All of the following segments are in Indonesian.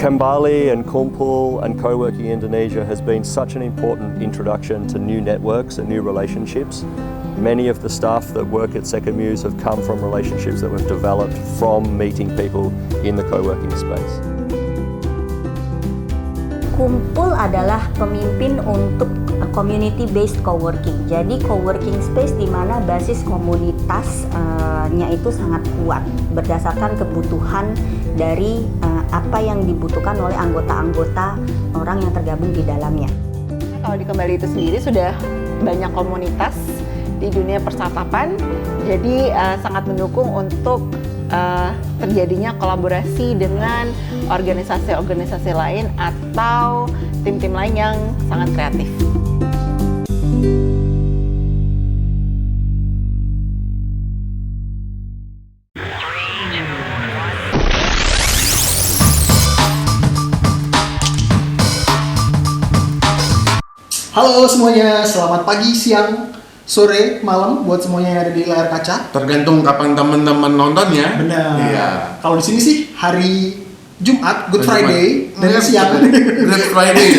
Kembali and Kumpul and Co-working Indonesia has been such an important introduction to new networks and new relationships. Many of the staff that work at Secamuse have come from relationships that we've developed from meeting people in the co-working space. Kumpul adalah pemimpin untuk community-based coworking. Jadi coworking space di mana basis komunitasnya itu sangat kuat berdasarkan kebutuhan dari apa yang dibutuhkan oleh anggota-anggota orang yang tergabung di dalamnya. Kalau di Kembali itu sendiri sudah banyak komunitas di dunia perstartupan, jadi sangat mendukung untuk terjadinya kolaborasi dengan organisasi-organisasi lain atau tim-tim lain yang sangat kreatif. Halo semuanya, selamat pagi, siang, sore, malam buat semuanya yang ada di layar kaca. Tergantung kapan teman-teman nontonnya. Benar. Iya. Kalau di sini sih hari Jumat, Good Friday, dan siang. Good Friday.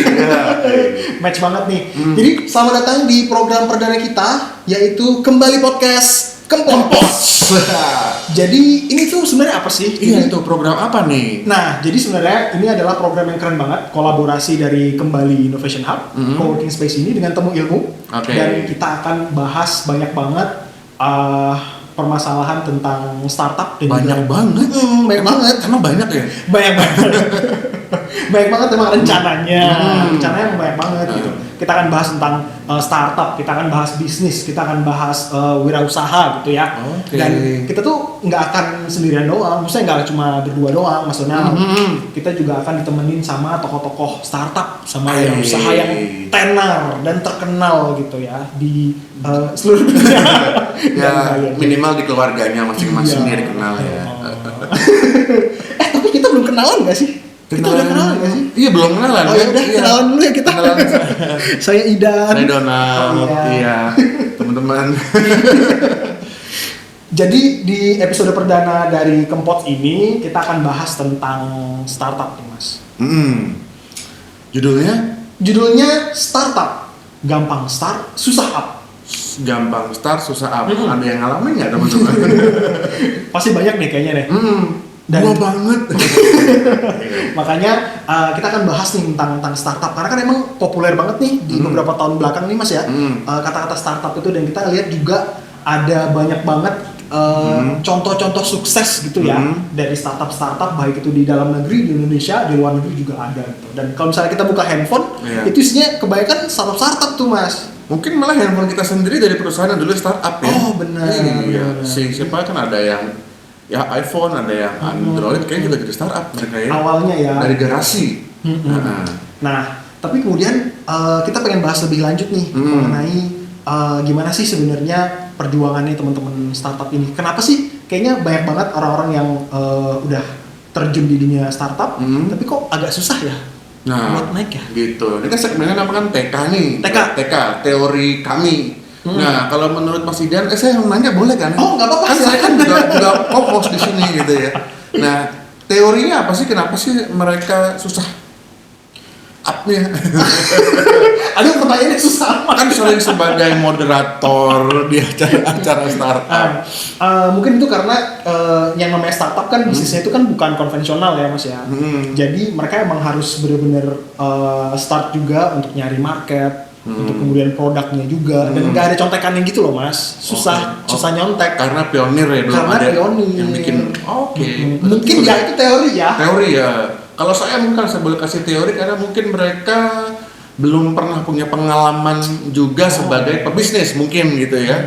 Match banget nih. Jadi selamat datang di program perdana kita, yaitu Kembali Podcast Kempos. Jadi ini tuh sebenarnya apa sih? Iya, itu program apa nih? Nah, jadi sebenarnya ini adalah program yang keren banget, kolaborasi dari Kembali Innovation Hub, co-working space ini dengan Temu Ilmu. Oke. Dan kita akan bahas banyak banget permasalahan tentang startup dan Banyak juga, banget. banyak banget. Emang banyak ya? Banyak banget. Banyak banget emang rencananya. Rencananya emang banyak banget gitu. Kita akan bahas tentang startup, kita akan bahas bisnis, kita akan bahas wirausaha gitu ya. Oke. Dan kita tuh nggak akan sendirian doang, maksudnya nggak cuma berdua doang, maksudnya kita juga akan ditemenin sama tokoh-tokoh startup, sama wirausaha yang tenar dan terkenal gitu ya di seluruh dunia. Ya, minimal di keluarganya masing-masing dia dikenal ya. Tapi kita belum kenalan nggak sih? Kita udah kenalan nggak sih? Iya, belum kenalan. Oh ya udah, Iya. kenalan dulu ya kita. Kenalan. Saya Idan. Saya Donald. Oh, Iya, teman-teman. Jadi di episode perdana dari Kempot ini kita akan bahas tentang startup nih Mas. Judulnya Startup. Gampang start, susah up. Gampang start, susah up. Ada yang ngalamin nggak teman-teman? Pasti banyak nih kayaknya deh. Gua banget. Makanya kita akan bahas nih tentang startup karena kan emang populer banget nih di beberapa tahun belakang nih Mas ya. Kata-kata startup itu, dan kita lihat juga ada banyak banget contoh-contoh sukses gitu ya dari startup baik itu di dalam negeri, di Indonesia, di luar negeri juga ada gitu. Dan kalau misalnya kita buka handphone, itu isinya kebanyakan startup tuh Mas. Mungkin malah handphone kita sendiri dari perusahaan yang dulu startup ya. Oh benar. Iya. Siapa kan ada yang ya iPhone, ada yang Android, kayaknya juga jadi startup mereka ya. Awalnya ya. Dari garasi. Nah, tapi kemudian kita pengen bahas lebih lanjut nih mengenai gimana sih sebenarnya perjuangannya teman-teman startup ini. Kenapa sih kayaknya banyak banget orang-orang yang udah terjun di dunia startup, tapi kok agak susah ya buat naik ya? Gitu. Ini kan segmennya namakan TK nih. TK. Teori kami. Nah, kalau menurut Mas Idan, saya yang nanya boleh kan? Oh, nggak apa-apa. Kan saya kan juga co-host di sini gitu ya. Nah, teorinya apa sih? Kenapa sih mereka susah up-nya? Aduh, pertanyaannya susah amat. Kan sering sebagai moderator di acara startup. Mungkin itu karena yang namanya startup kan bisnisnya itu kan bukan konvensional ya Mas ya. Jadi mereka emang harus benar-benar start juga untuk nyari market, untuk kemudian produknya juga, dan nggak ada contekannya gitu loh Mas. Susah nyontek. Karena pionir ya, belum Karena ada pionir. yang bikin. Mungkin ya itu teori ya. Teori ya. Kalau saya mungkin saya boleh kasih teori karena mungkin mereka belum pernah punya pengalaman juga sebagai pebisnis mungkin gitu ya.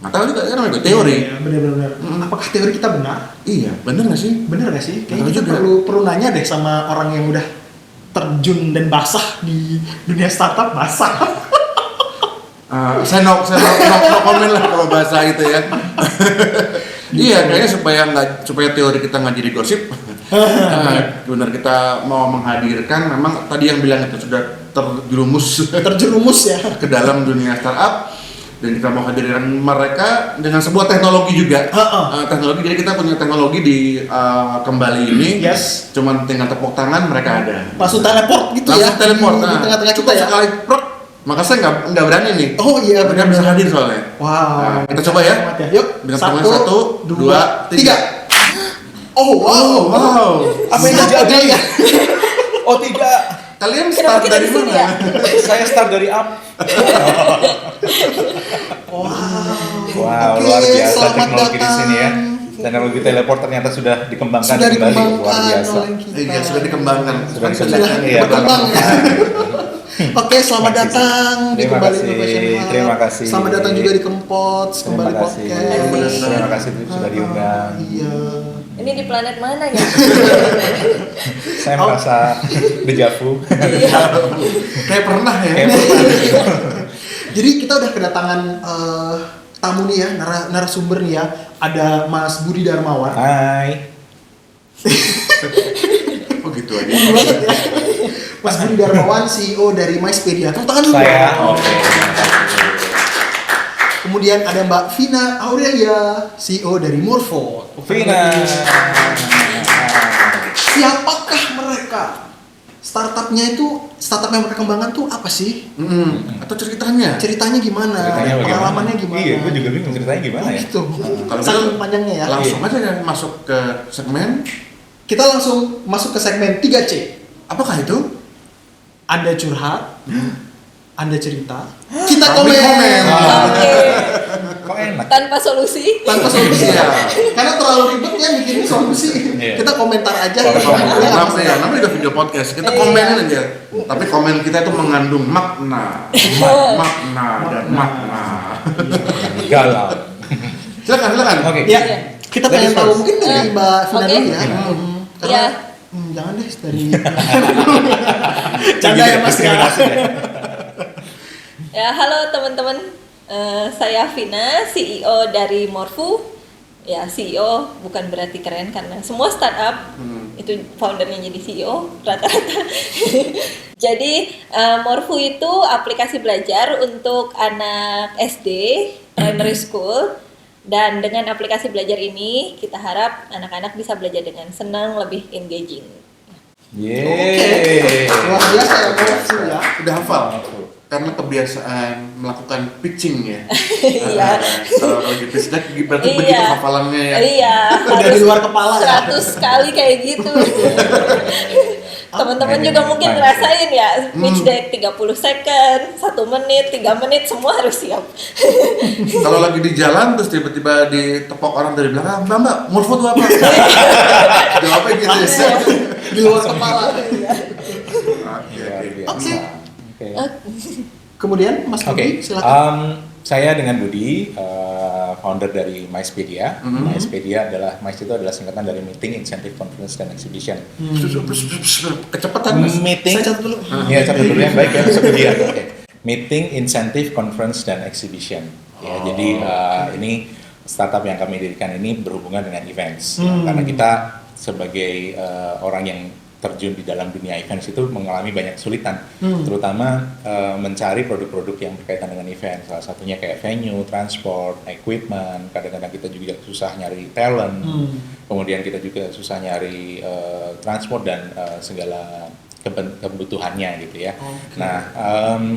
Nggak tahu juga kan itu teori. Iya, benar-benar. Apakah teori kita benar? Iya, benar nggak sih? Benar nggak sih? Kayaknya Benar kita juga. perlu nanya deh sama orang yang udah terjun dan basah di dunia startup, basah. Saya no comment lah kalau bahasa itu ya. Iya, kayaknya supaya teori kita nggak jadi gosip. Benar, kita mau menghadirkan, memang tadi yang bilang itu sudah terjerumus ya ke dalam dunia startup. dan kita mau hadirkan mereka dengan sebuah teknologi juga. Teknologi, jadi kita punya teknologi di kembali ini. Yes. Cuman tinggal tepuk tangan mereka ada. Langsung teleport gitu Langsung ya. teleport. Di tengah-tengah kita cukup ya. sekali prok, maka saya nggak berani nih. Oh iya, Mereka bisa hadir soalnya. Wow. Nah, kita coba ya. Yuk. Dengan tangan 1, 2, 3. Oh wow. Apa yang terjadi ya? Oh tidak, Kalian Kenapa start kita dari di sini mana? ya? saya start dari up. Wow, Oke, luar biasa selamat teknologi di datang. sini ya. Teknologi teleport ternyata sudah dikembangkan Sudah kembali, luar dikembangkan biasa. oleh kita. Iya, sudah dikembangkan. Sudah Kan dikembangkan, iya. berkembang ya. Oke, selamat Terima kasih. datang di Terima Kembali kasih, Innovation Hub. terima kasih. Selamat datang juga di Kempot, Kembali Terima kasih. Podcast. Terima kasih sudah diundang. Iya. Ini di planet mana ya? Saya merasa dejavu. Kayak pernah ya. Jadi kita udah kedatangan tamu nih ya, narasumber nih ya. Ada Mas Budi Darmawan. Hai. Oh gitu aja. Mas Budi Darmawan, CEO dari MySpedia. Tepuk tangan dulu. Saya. dong. Oke. Kemudian ada Mbak Vina Aurelia, CEO dari Morpho. Vina. Siapakah mereka? Startup yang mereka kembangkan tuh apa sih? Atau ceritanya? Ceritanya gimana? Ceritanya bagaimana? Pengalamannya gimana? Iya, gue juga bingung ceritanya gimana Oh, ya. gitu. Kalau Saking gitu, panjangnya ya. Langsung aja ya masuk ke segmen. Kita langsung masuk ke segmen 3C. Apakah itu? Anda curhat, Anda cerita, kita Kami komen. komen. Oke. Kok enak? Tanpa solusi. Tanpa solusi Iya. ya. Karena terlalu ribet ya bikin solusi. Iya. Kita komentar aja. Namanya ya, namanya udah video podcast. Kita komenin aja. Tapi komen kita itu mengandung makna, makna dan makna. Galau. Silakan. Oke. Ya, kita pengen Ladies tahu first. mungkin dari Mbak Vina Oke. dulu ya. Vina. Karena Iya. jangan deh dari canda ya Mas ya. Ya, halo teman-teman. Saya Vina, CEO dari Morpho. Ya, CEO bukan berarti keren karena semua startup itu foundernya jadi CEO rata-rata. Jadi Morpho itu aplikasi belajar untuk anak SD, primary school. Dan dengan aplikasi belajar ini kita harap anak-anak bisa belajar dengan senang, lebih engaging. Yeay. Luar biasa ya Morpho ya. Udah hafal. Karena kebiasaan melakukan pitching ya. Iya. Kalau lagi pitch deck berarti begitu Iya. hafalannya ya. Iya. Udah di luar kepala ya. 100 kali kayak gitu. Teman-teman juga mungkin ngerasain ya pitch deck 30 second, 1 menit, 3 menit semua harus siap. Kalau lagi di jalan terus tiba-tiba ditepok orang dari belakang, Mbak, Morpho itu apa? Jawabnya gitu ya. Di luar kepala. Oke. Oke. Kemudian Mas Oke, Budi silakan. saya dengan Budi, founder dari MySpedia. MySpedia adalah itu adalah singkatan dari Meeting, Incentive, Conference, dan Exhibition. Kecepatan Mas. Meeting. Saya catat dulu. Iya, catat dulu yang baik ya, kemudian. Oke. Meeting, Incentive, Conference, dan Exhibition. Ya, jadi ini startup yang kami dirikan ini berhubungan dengan events. Ya, karena kita sebagai orang yang terjun di dalam dunia events itu mengalami banyak kesulitan, terutama mencari produk-produk yang berkaitan dengan event. Salah satunya kayak venue, transport, equipment. Kadang-kadang kita juga susah nyari talent. Kemudian kita juga susah nyari transport dan segala kebutuhannya gitu ya. Nah,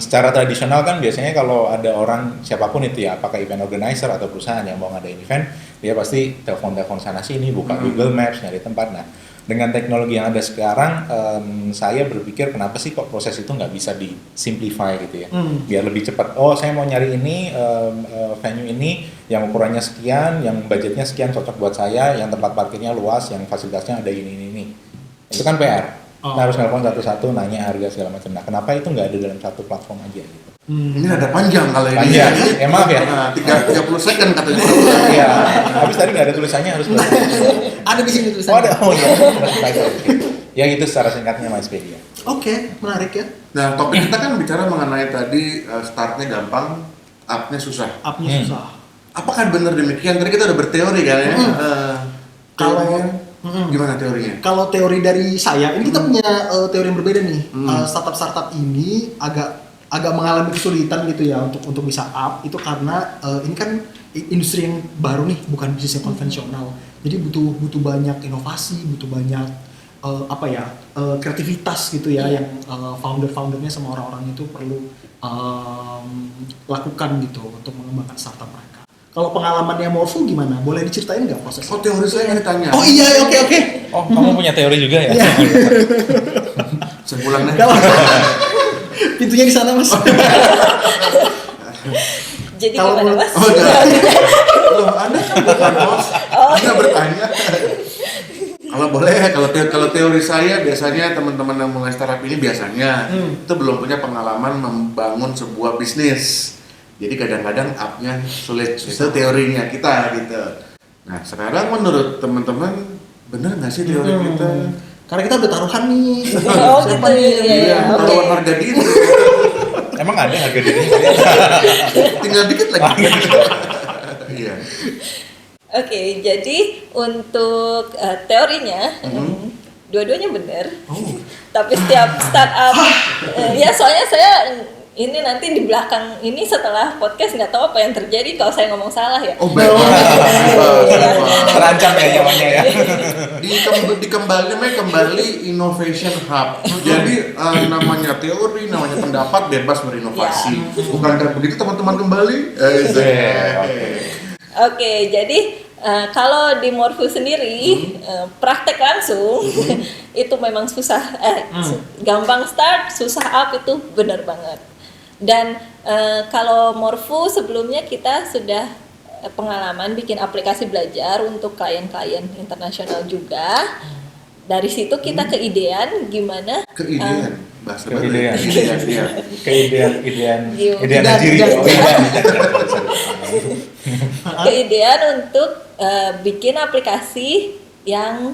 secara tradisional kan biasanya kalau ada orang siapapun itu ya, apakah event organizer atau perusahaan yang mau ngadain event, dia pasti telepon sana sini, buka Google Maps, nyari tempat. Nah, dengan teknologi yang ada sekarang, saya berpikir kenapa sih kok proses itu nggak bisa di-simplify gitu ya, biar lebih cepat. Oh, saya mau nyari ini, venue ini, yang ukurannya sekian, yang budgetnya sekian, cocok buat saya, yang tempat parkirnya luas, yang fasilitasnya ada ini. Itu kan PR. Kita harus nelfon satu-satu, nanya harga segala macam. Nah, kenapa itu nggak ada dalam satu platform aja gitu? Ini ada panjang kalau ini. Panjang, maaf ya. Nah, 30 second katanya. Iya, habis tadi nggak ada tulisannya harus Ada di sini tulisannya. Oh ada, oh iya. Ya itu secara singkatnya MySpedia. Oke, menarik ya. Nah, topik kita kan bicara mengenai tadi startnya gampang, up-nya susah. Up-nya susah. Apakah benar demikian? Tadi kita udah berteori kan ya. Kalau- gimana teorinya? Kalau teori dari saya, ini kita punya teori yang berbeda nih. Startup-startup ini agak agak mengalami kesulitan gitu ya untuk bisa up itu karena ini kan industri yang baru nih, bukan bisnis yang konvensional. Jadi butuh banyak inovasi, butuh banyak kreativitas gitu ya yang founder-foundernya sama orang-orang itu perlu lakukan gitu untuk mengembangkan startup mereka. Kalau pengalamannya Morpho gimana? Boleh diceritain nggak prosesnya? Oh, teori saya yang ditanya. Oh iya, oke. Oh, kamu punya teori juga ya? Saya pulang deh. Pintunya di sana, Mas. Jadi Kalau gimana menurut- Mas? Oh, udah. Loh, Anda kan bukan bos. Anda bertanya. Kalau teori saya biasanya teman-teman yang mulai startup ini biasanya itu belum punya pengalaman membangun sebuah bisnis. Jadi kadang-kadang up-nya sulit. Itu teorinya kita gitu. Nah, sekarang menurut teman-teman bener nggak sih teori kita? Karena kita udah taruhan nih. Oh Siapa gitu nih? ya. Iya, Oke. taruhan harga diri. Emang ada harga diri? Tinggal dikit lagi. Iya. Oke, jadi untuk teorinya dua-duanya benar. Tapi setiap startup ya soalnya saya ini nanti di belakang ini setelah podcast nggak tahu apa yang terjadi kalau saya ngomong salah ya. Oh, baik. Terancam ya nyawanya ya. Kembali innovation hub. Jadi namanya teori, namanya pendapat bebas berinovasi. Bukankah begitu teman-teman kembali? Oke, jadi kalau di Morpho sendiri praktek langsung itu memang susah, gampang start, susah up itu benar banget. Dan kalau Morpho sebelumnya kita sudah pengalaman bikin aplikasi belajar untuk klien-klien internasional juga. Dari situ kita keidean gimana Keidean. Bahasa baru. Keidean. Keidean. Idean diri. Keidean untuk bikin aplikasi yang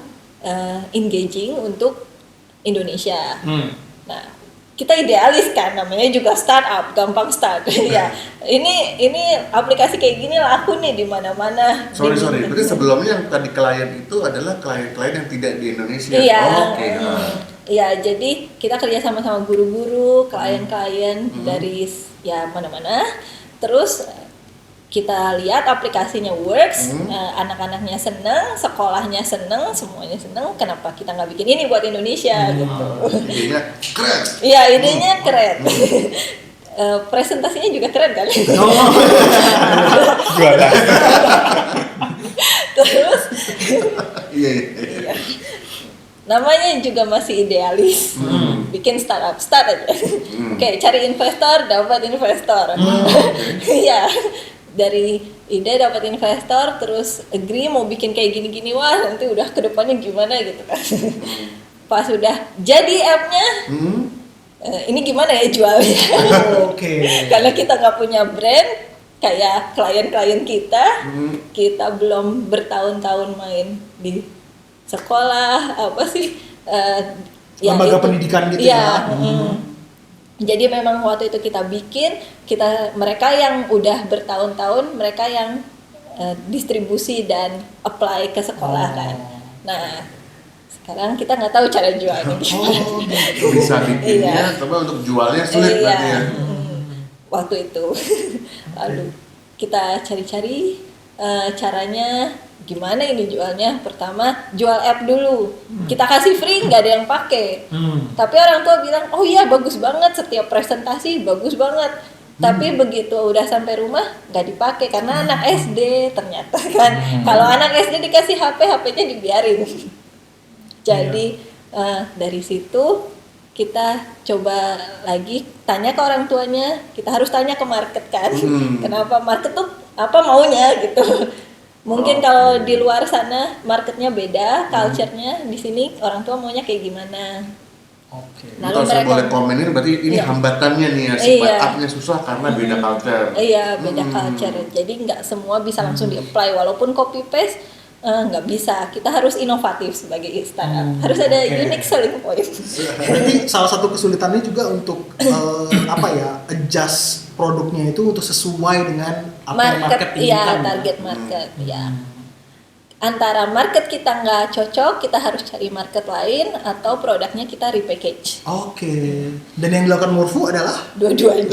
engaging untuk Indonesia. Nah, kita idealis kan, namanya juga startup, gampang start. Ya, ini aplikasi kayak gini laku nih di mana-mana. Sorry. Berarti sebelumnya yang tadi klien itu adalah klien-klien yang tidak di Indonesia. Iya. Oke. Iya, jadi kita kerja sama guru-guru, klien-klien dari ya mana-mana. Terus kita lihat aplikasinya works, anak-anaknya seneng, sekolahnya seneng, semuanya seneng. Kenapa kita nggak bikin ini buat Indonesia gitu? Idenya keren. Iya, idenya keren. Presentasinya juga keren kan? Jualan. Terus Iya. namanya juga masih idealis. Bikin startup, start aja. Oke, cari investor, dapat investor. Iya. Dari ide dapat investor, terus agree mau bikin kayak gini-gini, wah nanti udah kedepannya gimana gitu kan. Pas udah jadi app-nya, ini gimana ya jualnya? Oke. Karena kita nggak punya brand, kayak klien-klien kita belum bertahun-tahun main di sekolah, apa sih? Lembaga pendidikan gitu ya. Jadi memang waktu itu kita bikin, mereka yang udah bertahun-tahun, mereka yang distribusi dan apply ke sekolah kan. Nah, sekarang kita nggak tahu cara jualnya gimana. Bisa bikinnya, tapi untuk jualnya sulit berarti ya. Waktu itu, lalu kita cari-cari caranya gimana ini jualnya. Pertama jual app dulu, kita kasih free, nggak ada yang pakai. Tapi orang tua bilang, oh iya bagus banget, setiap presentasi bagus banget. Tapi begitu udah sampai rumah nggak dipakai karena anak SD ternyata kan. Kalau anak SD dikasih HP-nya dibiarin. Jadi dari situ kita coba lagi tanya ke orang tuanya, kita harus tanya ke market kan. Kenapa market tuh apa maunya gitu. Mungkin kalau di luar sana marketnya beda, culture-nya di sini orang tua maunya kayak gimana. Oke. Kalau saya boleh komenin, berarti ini hambatannya nih ya, supaya up-nya susah karena beda culture. Iya, beda culture. Jadi nggak semua bisa langsung di-apply, walaupun copy paste nggak bisa. Kita harus inovatif sebagai startup. Harus ada unique selling point. Berarti salah satu kesulitannya juga untuk adjust produknya itu untuk sesuai dengan apa yang market Iya, inginkan. target market. Ya. antara market kita nggak cocok, kita harus cari market lain, atau produknya kita repackage. Oke. Dan yang dilakukan Morfu adalah Dua-duanya.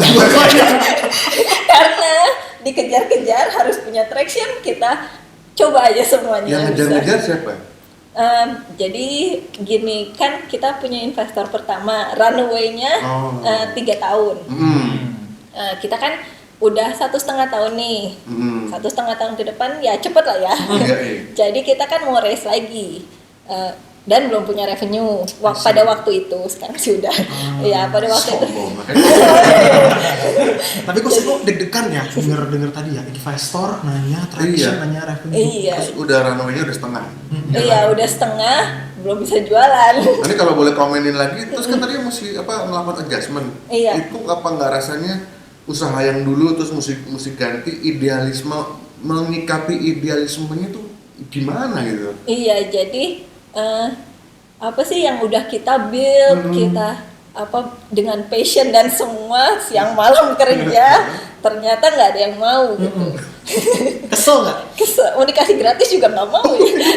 Karena dikejar-kejar harus punya traction, kita coba aja semuanya. Yang ngejar-ngejar siapa? Jadi gini, kan kita punya investor pertama, runway-nya 3 tahun. Kita kan udah 1,5 tahun nih, 1,5 tahun ke depan ya cepet lah ya. Jadi kita kan mau raise lagi, dan belum punya revenue pada waktu itu. Sekarang sih udah. Ya pada waktu itu. tapi kok sih kok deg-degan ya denger tadi ya, investor nanya traction, nanya revenue. Iya. Terus udah runway-nya udah setengah. Iya, udah setengah, belum bisa jualan. Nanti kalau boleh komenin lagi, terus kan tadi mesti melakukan adjustment. Iya. Itu apa nggak rasanya usaha yang dulu terus mesti ganti idealisme, menyikapi idealismenya tuh gimana gitu? Iya, jadi apa sih yang udah kita build, kita dengan passion dan semua siang malam kerja, ternyata nggak ada yang mau gitu. Kesel nggak? Kesel, mau dikasih gratis juga nggak mau ya.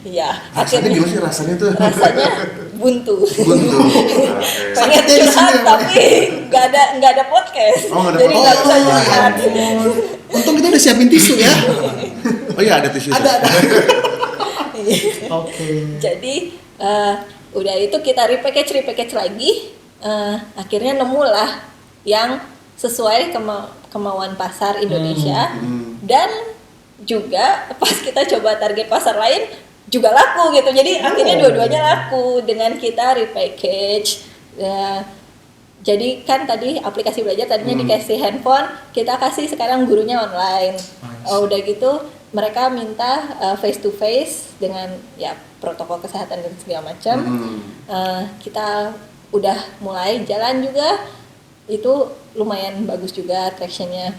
Ya, Rasanya akhirnya gimana sih rasanya tuh? rasanya buntu. Buntu. Pengen Sakitnya di sini curhat ya, tapi nggak ada podcast, Oh, nggak ada jadi nggak bisa podcast. curhat. Untung kita udah siapin tisu ya. Oh iya ada tisu. Ada. Oke. Jadi udah itu kita repackage lagi, akhirnya nemulah yang sesuai kemauan pasar Indonesia, dan juga pas kita coba target pasar lain juga laku gitu. Jadi akhirnya dua-duanya laku dengan kita repackage. Jadi kan tadi aplikasi belajar tadinya dikasih handphone, kita kasih sekarang gurunya online. Udah gitu mereka minta face to face dengan ya protokol kesehatan dan segala macam. Kita udah mulai jalan juga, itu lumayan bagus juga tractionnya.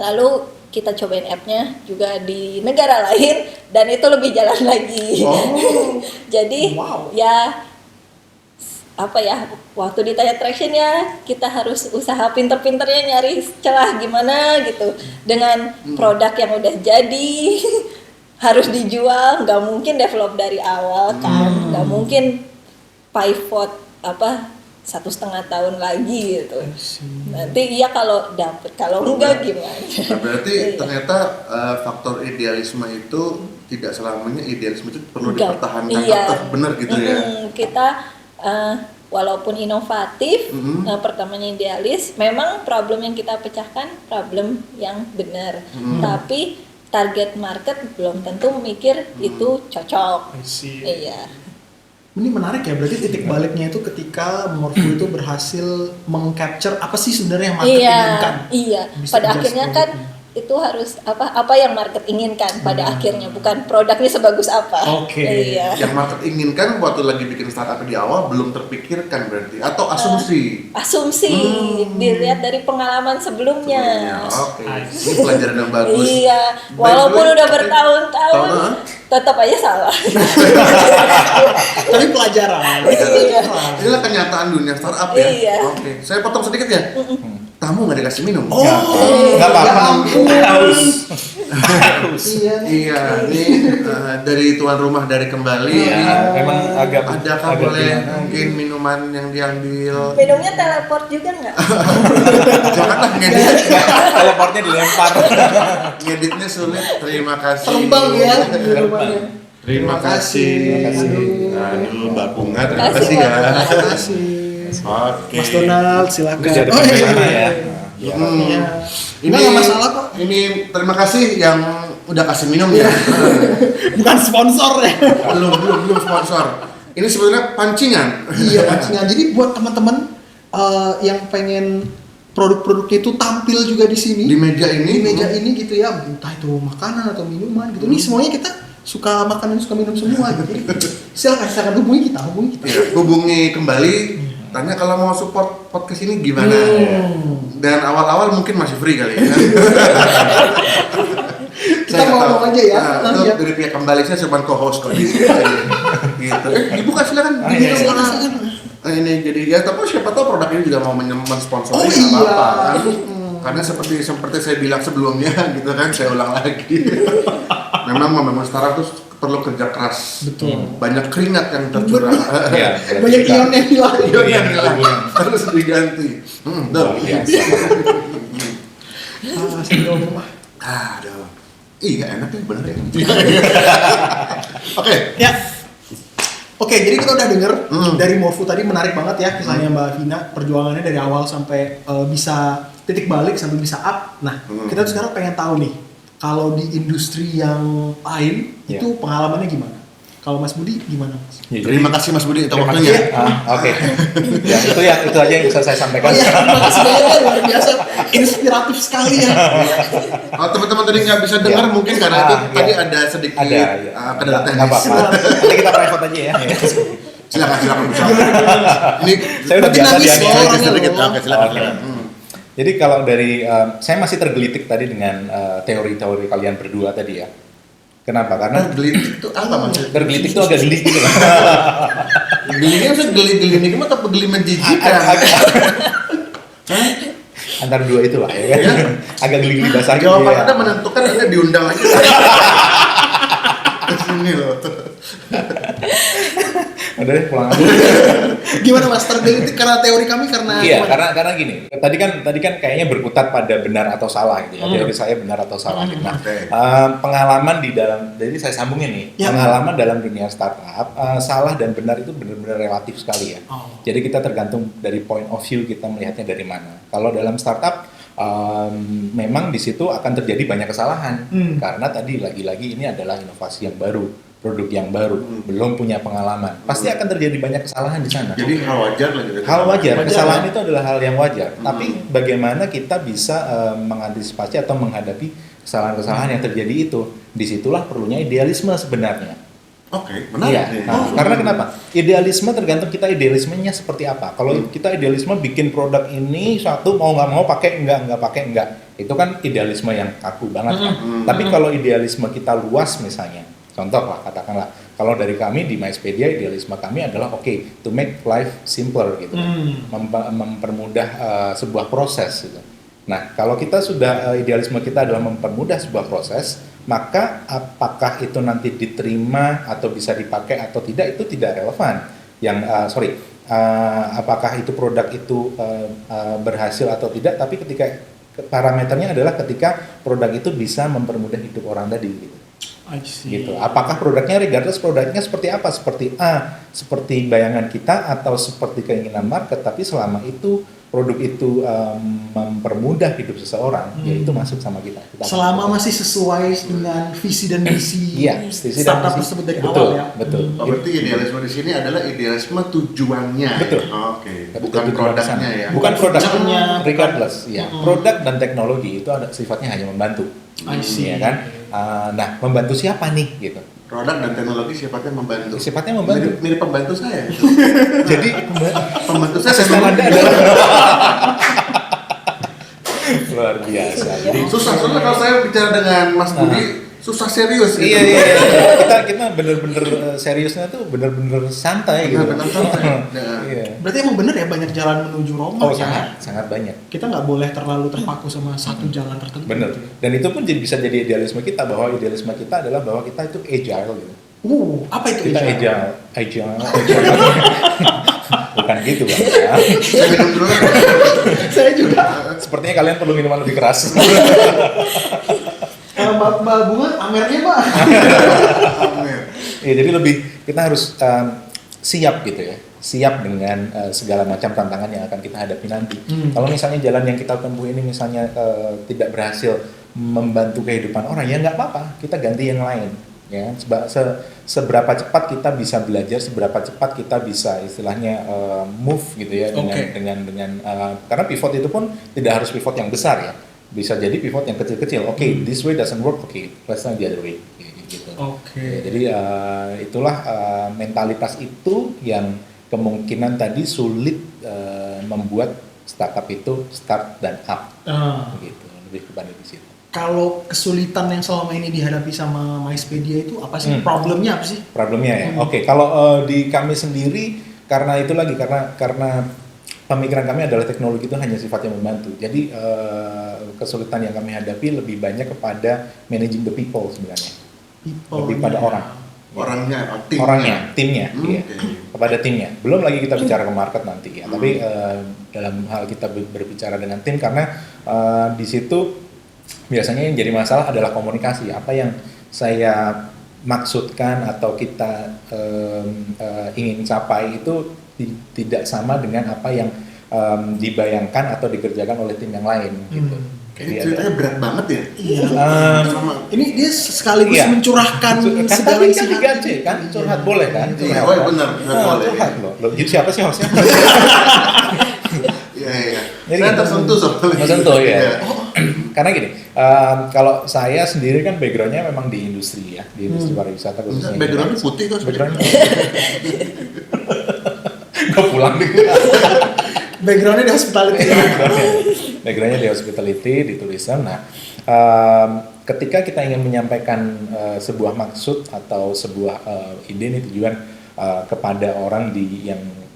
Lalu kita cobain app-nya juga di negara lain dan itu lebih jalan lagi. Jadi ya apa ya, waktu ditanya traction ya kita harus usaha pinter-pinternya nyari celah gimana gitu dengan produk yang udah jadi harus dijual, nggak mungkin develop dari awal kan, nggak mungkin pivot 1,5 tahun lagi gitu. Nanti iya kalau dapet, kalau enggak gimana? Nah, berarti ternyata faktor idealisme itu tidak selamanya idealisme itu perlu dipertahankan tetap benar gitu ya. Kita walaupun inovatif, pertamanya idealis, memang problem yang kita pecahkan problem yang benar, tapi target market belum tentu mikir itu cocok. Iya. Ini menarik ya, berarti titik baliknya itu ketika Morfu itu berhasil meng-capture apa sih sebenarnya yang market inginkan. Iya, pada akhirnya kan itu harus apa yang market inginkan pada akhirnya, bukan produknya sebagus apa. Iya. Yang market inginkan waktu lagi bikin startup di awal belum terpikirkan berarti, atau asumsi? Asumsi, dilihat dari pengalaman sebelumnya. Oke, ini pelajaran yang bagus. Iya, walaupun udah bertahun-tahun tetap aja salah. Tapi pelajaran. Iya. Inilah kenyataan dunia startup ya. Iya. Oke, saya potong sedikit ya. Tamu nggak dikasih minum. Nggak apa-apa. Haus. Iya, ini dari tuan rumah dari kembali. Iya, memang agak. Adakah boleh mungkin minuman yang diambil? Minumnya teleport juga nggak? Janganlah ngedit. Teleportnya dilempar. Ngeditnya sulit. Terima kasih. Terbang ya. Terima kasih. Aduh, Mbak Bunga, terima Kasih, kasih ya. Terima kasih. Oke. Mas Donald, silakan. Udah jadi pembela ya. Iya. Ini Nggak masalah kok. Ini terima kasih yang udah kasih minum ya. Bukan sponsor ya. belum sponsor. Ini sebenarnya pancingan. Iya, pancingan. Jadi buat teman-teman yang pengen produk-produknya itu tampil juga di sini Di meja ini. gitu ya, entah itu makanan atau minuman gitu. Ini semuanya kita suka makan dan suka minum semua gitu. Jadi silakan hubungi kita. Ya, hubungi kembali. Tanya kalau mau support podcast ini gimana. Dan awal-awal mungkin masih free kali ya. Kita mau aja ya. Untuk dari pihak kembali saya cuma co-host kok gitu. Dibuka silakan. Silakan. Ini jadi ya, tapi siapa tahu produk ini juga mau mensponsori apa-apa kan. Karena seperti saya bilang sebelumnya gitu kan, saya ulang lagi. memang startup tuh perlu kerja keras. Betul. Banyak keringat yang tercurah. Iya, Banyak ion yang hilang. Ion yang hilang harus diganti. Luar biasa. Sebelum rumah. Aduh. Iya enak ya bener ya. Oke. Ya. Oke, jadi kita udah denger dari Morfu tadi, menarik banget ya kisahnya Mbak Vina, perjuangannya dari awal sampai bisa titik balik sampai bisa up. Nah, kita tuh sekarang pengen tahu nih, kalau di industri yang lain itu pengalamannya gimana? Kalau Mas Budi gimana, Mas? Terima kasih Mas Budi untuk Terima waktunya. kasih. Oke. Ya, itu aja yang bisa saya sampaikan. Oh iya, terima kasih banyak, luar biasa, inspiratif sekali ya. Kalau teman-teman tadi nggak bisa dengar mungkin karena itu tadi ada sedikit kendala teknis. Nggak apa-apa. Nanti kita private aja ya. Silakan bisa. Ini Saya udah biasa nangis dia loh, orangnya sedikit. loh. Oke, silakan. Oke. Jadi kalau dari saya masih tergelitik tadi dengan teori-teori kalian berdua tadi ya. Kenapa? Karena Gelitik itu apa maksudnya? tergelitik itu agak geli gitu loh. Geliknya maksudnya geli gimana atau geli menjijikan? Antara dua itu lah ya kan. Agak geli-geli basah gitu Jawaban ya. Anda menentukan Anda diundang lagi. Ke sini loh. Udah deh pulang aja. Gimana Mas, tergelitik karena teori kami karena Iya, gimana? karena gini. Tadi kan kayaknya berkutat pada benar atau salah gitu ya. Teori saya benar atau salah gitu. Nah, Oke. pengalaman di dalam, jadi saya sambungin nih. Ya. Pengalaman dalam dunia startup, salah dan benar itu benar-benar relatif sekali ya. Oh. Jadi kita tergantung dari point of view kita melihatnya dari mana. Kalau dalam startup memang di situ akan terjadi banyak kesalahan karena tadi lagi-lagi ini adalah inovasi yang baru, produk yang baru, belum punya pengalaman. Pasti akan terjadi banyak kesalahan di sana. Jadi hal wajar lah gitu. Hal wajar, kesalahan ya? itu adalah hal yang wajar. Tapi bagaimana kita bisa mengantisipasi atau menghadapi kesalahan-kesalahan yang terjadi itu? Disitulah perlunya idealisme sebenarnya. Oke, benar. Iya. Nah, karena kenapa? Idealisme tergantung kita idealismenya seperti apa. Kalau kita idealisme bikin produk ini satu mau nggak mau pakai nggak pakai enggak, itu kan idealisme yang kaku banget kan. Tapi kalau idealisme kita luas misalnya, contoh lah katakanlah, kalau dari kami di MySpedia idealisme kami adalah to make life simpler gitu, mempermudah sebuah proses gitu. Nah, kalau kita sudah idealisme kita adalah mempermudah sebuah proses, maka apakah itu nanti diterima atau bisa dipakai atau tidak itu tidak relevan. Apakah itu produk itu berhasil atau tidak, tapi ketika parameternya adalah ketika produk itu bisa mempermudah hidup orang tadi gitu. Gitu. Apakah produknya regardless produknya seperti apa? Seperti A, seperti bayangan kita atau seperti keinginan market, tapi selama itu produk itu mempermudah hidup seseorang, ya itu masuk sama kita. Selama masih sesuai dengan visi dan misi startup tersebut dari betul, awal ya. Betul. Oh, berarti idealisme di sini adalah idealisme tujuannya. Betul. Ya? Oke. Betul, Bukan tujuan produknya kesana. ya. Bukan produknya, Feature-nya. regardless. Ya. Produk dan teknologi itu ada sifatnya hanya membantu. I see. Ya kan? Nah, membantu siapa nih gitu? Produk dan teknologi sifatnya membantu. Sifatnya membantu. Mirip pembantu saya. Jadi Pembantu saya asisten memang Anda adalah luar biasa. Jadi susah soalnya kalau saya bicara dengan Mas Budi susah serius gitu. Iya. Kita bener-bener seriusnya tuh bener-bener santai gitu. Benar-benar santai. Nah. Iya. Berarti emang bener ya banyak jalan menuju Roma Oh, ya. sangat banyak. Kita nggak boleh terlalu terpaku sama satu jalan tertentu. Bener. Dan itu pun bisa jadi idealisme kita, bahwa idealisme kita adalah bahwa kita itu agile gitu. Apa itu? Kita agile. Bukan gitu kan ya. Saya minum dulu lah. Saya juga. Sepertinya kalian perlu minuman lebih keras. Mbak Bunga, amernya Mbak. Ya, jadi lebih kita harus siap gitu ya, siap dengan segala macam tantangan yang akan kita hadapi nanti. Kalau misalnya jalan yang kita tempuh ini misalnya tidak berhasil membantu kehidupan orang, ya nggak apa-apa, kita ganti yang lain. Ya, seberapa cepat kita bisa belajar, seberapa cepat kita bisa istilahnya move gitu ya dengan karena pivot itu pun tidak harus pivot yang besar ya, bisa jadi pivot yang kecil-kecil. This way doesn't work, let's try the other way gitu. Ya, jadi itulah mentalitas itu yang kemungkinan tadi sulit membuat startup itu start dan up gitu, lebih kepada di situ. Kalau kesulitan yang selama ini dihadapi sama MySpedia itu apa sih? Problemnya apa sih? Problemnya ya. Kalau di kami sendiri karena itu lagi karena pemikiran kami adalah teknologi itu hanya sifatnya membantu. Jadi kesulitan yang kami hadapi lebih banyak kepada managing the people sebenarnya. lebih pada orang. Timnya, iya. Kepada timnya. Belum lagi kita bicara ke market nanti ya. Tapi dalam hal kita berbicara dengan tim karena di situ biasanya yang jadi masalah adalah komunikasi. Apa yang saya maksudkan atau kita ingin capai itu tidak sama dengan apa yang dibayangkan atau dikerjakan oleh tim yang lain gitu. Jadi ceritanya berat banget ya. Iya. Ini dia sekaligus mencurahkan segala isi hati. kan curhat boleh kan? Iya, benar. Curhat loh. Jadi siapa sih hostnya? Iya. Jadi Saya tersentuh soalnya. Tersentuh ya. Karena gini, kalau saya sendiri kan backgroundnya memang di industri ya, di industri pariwisata khususnya. Backgroundnya putih kok. Backgroundnya. Gue pulang nih. Backgroundnya di hospitality. Backgroundnya di hospitality, di tourism. Nah, ketika kita ingin menyampaikan sebuah maksud atau sebuah ide nih tujuan kepada orang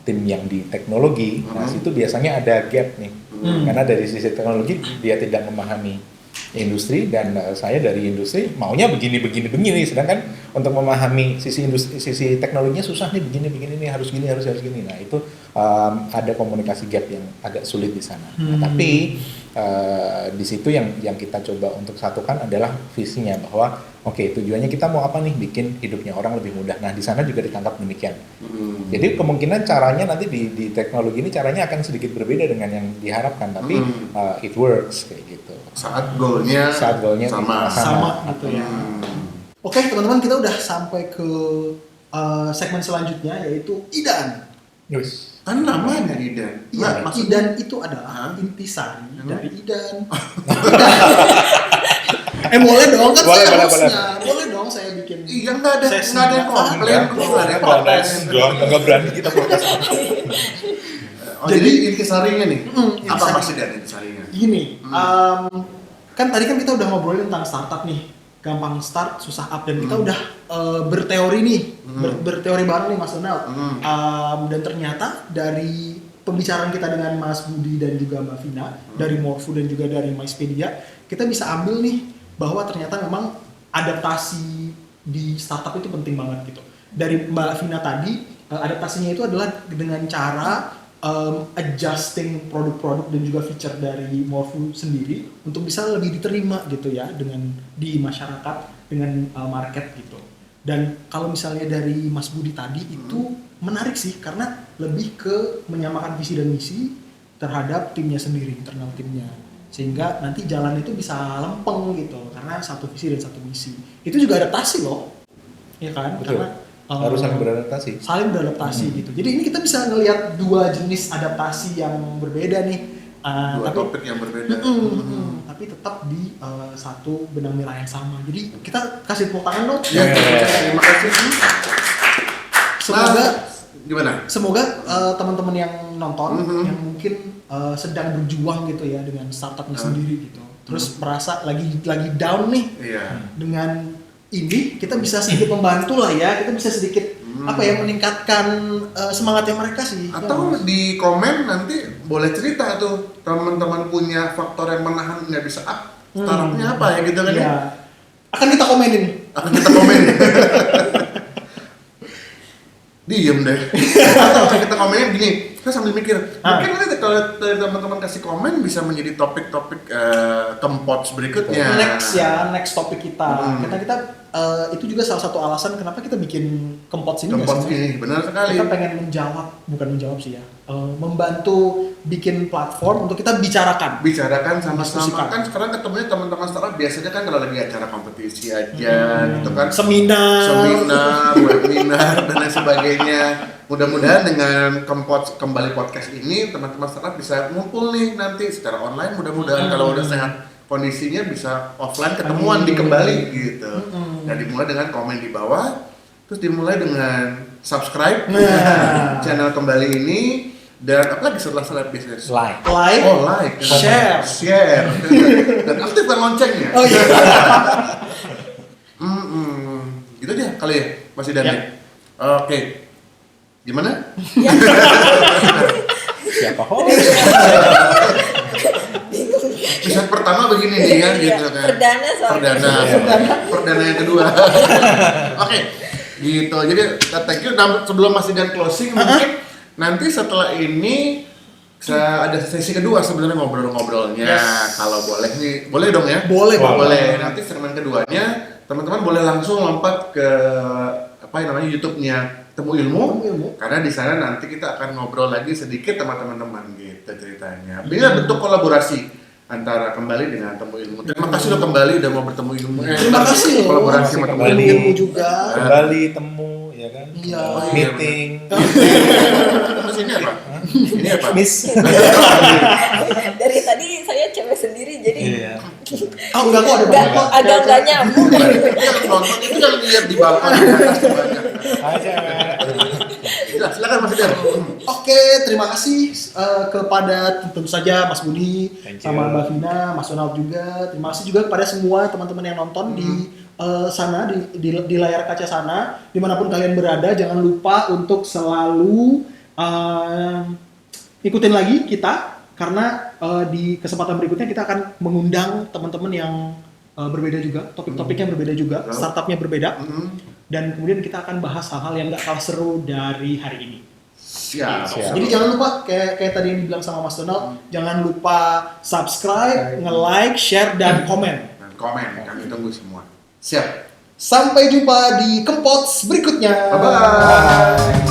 tim yang di teknologi, nah situ biasanya ada gap nih. Karena dari sisi teknologi dia tidak memahami industri dan saya dari industri maunya begini, sedangkan untuk memahami sisi teknologinya susah nih, begini nih, harus gini. Nah itu ada komunikasi gap yang agak sulit di sana. Nah, tapi di situ yang kita coba untuk satukan adalah visinya bahwa oke, tujuannya kita mau apa nih, bikin hidupnya orang lebih mudah. Nah di sana juga ditangkap demikian. Jadi kemungkinan caranya nanti di teknologi ini caranya akan sedikit berbeda dengan yang diharapkan, tapi it works kayak gitu. Saat goalnya sama gitu ya. Oke teman-teman, kita udah sampai ke segmen selanjutnya yaitu Idan. Yes. Kan namanya Idan. Iya, Idan itu adalah intisari dari Idan. Boleh dong kan saya hostnya. Boleh dong saya bikin. Iya, nggak ada yang komplain. Nggak berani kita protes. Jadi intisarinya nih, apa maksud dari intisarinya? Gini, kan tadi kan kita udah ngobrolin tentang startup nih, gampang start, susah up, dan kita udah berteori nih, berteori bareng nih Mas Donald. Dan ternyata dari pembicaraan kita dengan Mas Budi dan juga Mbak Vina, dari Morfu dan juga dari Myspedia, kita bisa ambil nih bahwa ternyata memang adaptasi di startup itu penting banget gitu. Dari Mbak Vina tadi, adaptasinya itu adalah dengan cara adjusting produk-produk dan juga feature dari Morfu sendiri untuk bisa lebih diterima gitu ya di masyarakat dengan market gitu. Dan kalau misalnya dari Mas Budi tadi itu menarik sih karena lebih ke menyamakan visi dan misi terhadap timnya sendiri, internal timnya, sehingga nanti jalan itu bisa lempeng gitu karena satu visi dan satu misi. Itu juga adaptasi loh, ya kan? Betul. Karena harus saling beradaptasi. Gitu. Jadi ini kita bisa ngelihat dua jenis adaptasi yang berbeda nih. Dua topik yang berbeda. Tapi tetap di satu benang merah yang sama. Jadi kita kasih tepuk tangan dong. Ya, terima kasih. Semoga teman-teman yang nonton yang mungkin sedang berjuang gitu ya dengan startupnya sendiri gitu. Terus merasa lagi down nih. Dengan ini kita bisa sedikit membantu lah ya, kita bisa sedikit meningkatkan semangatnya mereka sih. Atau di komen nanti boleh cerita tuh teman-teman punya faktor yang menahan nggak bisa up startupnya apa ya gitu kan ya. Akan kita komenin. Diem deh. Atau kita komenin gini, kita sambil mikir. Mungkin nanti kalau teman-teman kasih komen bisa menjadi topik-topik Kempots berikutnya. Next topik kita. Kita itu juga salah satu alasan kenapa kita bikin Kempots ini. Kempots ini, benar sekali. Kita pengen bukan menjawab sih ya, membantu bikin platform untuk kita bicarakan sama-sama. Kan sekarang ketemunya teman-teman startup biasanya kan kalau lagi acara kompetisi aja gitu kan, seminar, webinar dan lain sebagainya. Mudah-mudahan dengan kembali podcast ini teman-teman startup bisa ngumpul nih nanti secara online, mudah-mudahan kalau udah sehat kondisinya bisa offline ketemuan di kembali gitu. Dan dimulai dengan komen di bawah, terus dimulai dengan subscribe channel kembali ini, dan apalagi setelah bisnis like, share dan aktifkan loncengnya. Gitu aja kali ya masih Dani. Oke. Gimana? Siapa host? episode pertama begini nih kan Iya, gitu kan. perdana soalnya. Perdana yang kedua. Oke, gitu. Jadi thank you. Nah, sebelum Mas Didan closing mungkin nanti setelah ini ada sesi kedua sebenarnya ngobrol-ngobrolnya. Kalau boleh nih, boleh dong ya? Boleh. Nanti segmen keduanya teman-teman boleh langsung lompat ke apa yang namanya YouTube-nya Temu Ilmu. Karena di sana nanti kita akan ngobrol lagi sedikit sama teman-teman gitu ceritanya. Bila bentuk kolaborasi antara kembali dengan Temu Ilmu. Terima kasih lo kembali udah mau bertemu ilmu. Terima kasih loh. Kolaborasi sama Temu Kembali. Ilmu. juga. Kembali temu, ya kan? Iya. Meeting. Terus ini apa? Ini apa? Miss. Dari tadi saya cewek sendiri jadi Iya. Oh enggak kok ada banyak kok. agak nggak nyambung. Yang nonton itu jangan lihat di balkon di atas tuh banyak. Aja. Silakan Mas Didan. Oke, terima kasih kepada tentu saja Mas Budi Thank you. sama Mbak Vina, Mas Donald juga. Terima kasih juga kepada semua teman-teman yang nonton di sana di layar kaca sana, dimanapun kalian berada. Jangan lupa untuk selalu ikutin lagi kita karena di kesempatan berikutnya kita akan mengundang teman-teman yang berbeda juga, topik-topiknya berbeda juga, startupnya berbeda. Dan kemudian kita akan bahas hal-hal yang gak kalah seru dari hari ini. Siap. Jadi jangan lupa kayak tadi yang dibilang sama Mas Donald, jangan lupa subscribe, nge-like, share dan komen. Dan komen kami tunggu semua. Siap. Sampai jumpa di Kempots berikutnya. Bye bye.